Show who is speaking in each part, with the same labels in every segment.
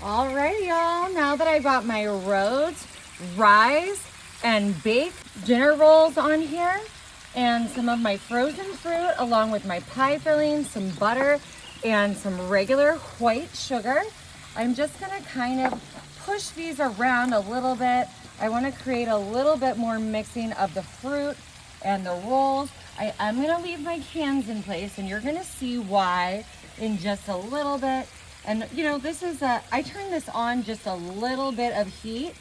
Speaker 1: Alrighty, y'all. Now that I got my Rhodes Rise and baked dinner rolls on here, and some of my frozen fruit, along with my pie filling, some butter, and some regular white sugar, I'm just gonna kind of push these around a little bit. I wanna create a little bit more mixing of the fruit and the rolls. I am gonna leave my cans in place, and you're gonna see why in just a little bit. And you know, I turned this on just a little bit of heat,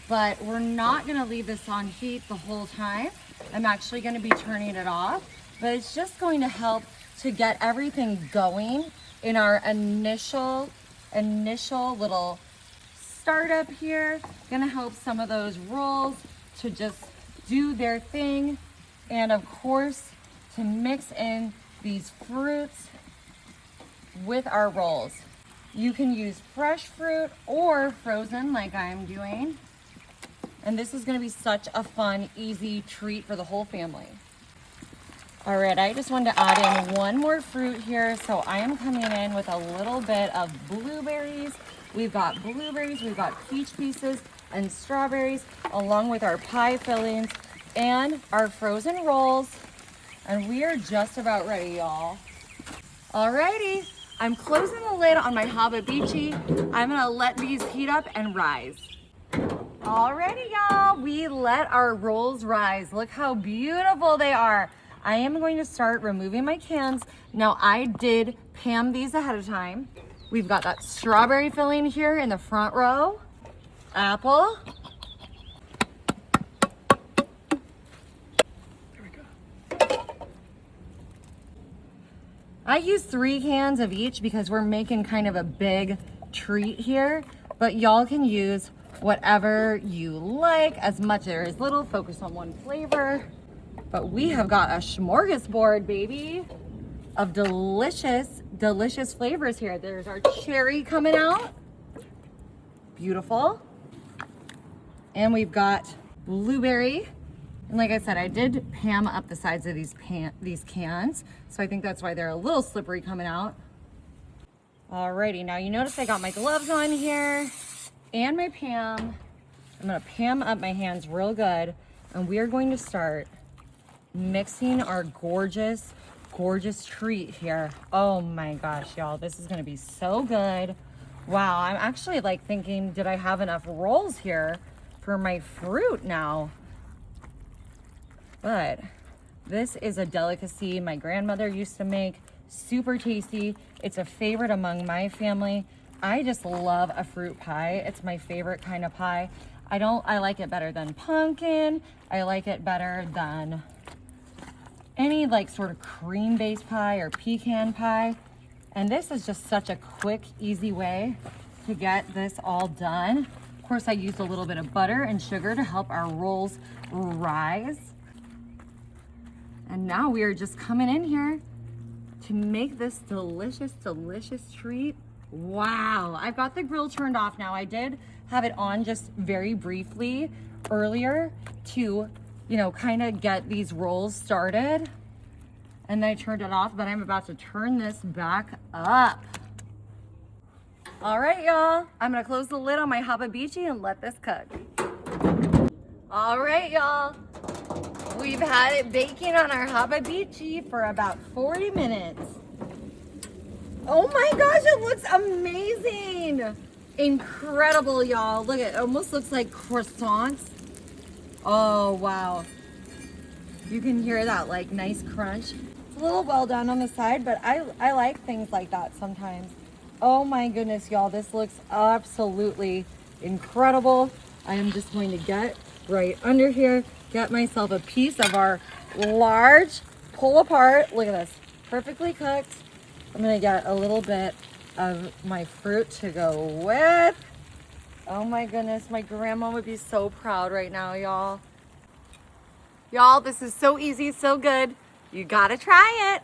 Speaker 1: but we're not gonna leave this on heat the whole time. I'm actually gonna be turning it off, but it's just going to help to get everything going in our initial little startup here. Gonna help some of those rolls to just do their thing. And of course, to mix in these fruits with our rolls. You can use fresh fruit or frozen like I'm doing. And this is gonna be such a fun, easy treat for the whole family. All right, I just wanted to add in one more fruit here. So I am coming in with a little bit of blueberries. We've got blueberries, we've got peach pieces and strawberries, along with our pie fillings and our frozen rolls. And we are just about ready, y'all. Alrighty. I'm closing the lid on my Hababichi. I'm gonna let these heat up and rise. Alrighty, y'all, we let our rolls rise. Look how beautiful they are. I am going to start removing my cans. Now, I did Pam these ahead of time. We've got that strawberry filling here in the front row, apple, I use 3 cans of each because we're making kind of a big treat here, but y'all can use whatever you like, as much or as little, focus on one flavor. But we have got a smorgasbord, baby, of delicious, delicious flavors here. There's our cherry coming out, beautiful. And we've got blueberry. And like I said, I did Pam up the sides of these cans. So I think that's why they're a little slippery coming out. Alrighty, now you notice I got my gloves on here and my Pam. I'm gonna Pam up my hands real good. And we are going to start mixing our gorgeous, gorgeous treat here. Oh my gosh, y'all, this is gonna be so good. Wow, I'm actually like thinking, did I have enough rolls here for my fruit now? But this is a delicacy my grandmother used to make, super tasty. It's a favorite among my family. I just love a fruit pie. It's my favorite kind of pie. I like it better than pumpkin. I like it better than any like sort of cream-based pie or pecan pie. And this is just such a quick, easy way to get this all done. Of course, I used a little bit of butter and sugar to help our rolls rise. And now we are just coming in here to make this delicious, delicious treat. Wow, I've got the grill turned off now. I did have it on just very briefly earlier to, kind of get these rolls started. And then I turned it off, but I'm about to turn this back up. All right, y'all, I'm gonna close the lid on my Hababichi and let this cook. All right, y'all. We've had it baking on our Hababichi for about 40 minutes. Oh my gosh, it looks amazing. Incredible, y'all. Look, it almost looks like croissants. Oh, wow. You can hear that like nice crunch. It's a little well done on the side, but I like things like that sometimes. Oh my goodness, y'all, this looks absolutely incredible. I am just going to get right under here, get myself a piece of our large pull apart. Look at this, perfectly cooked. I'm gonna get a little bit of my fruit to go with. Oh my goodness, my grandma would be so proud right now, y'all. Y'all, this is so easy, so good. You gotta try it.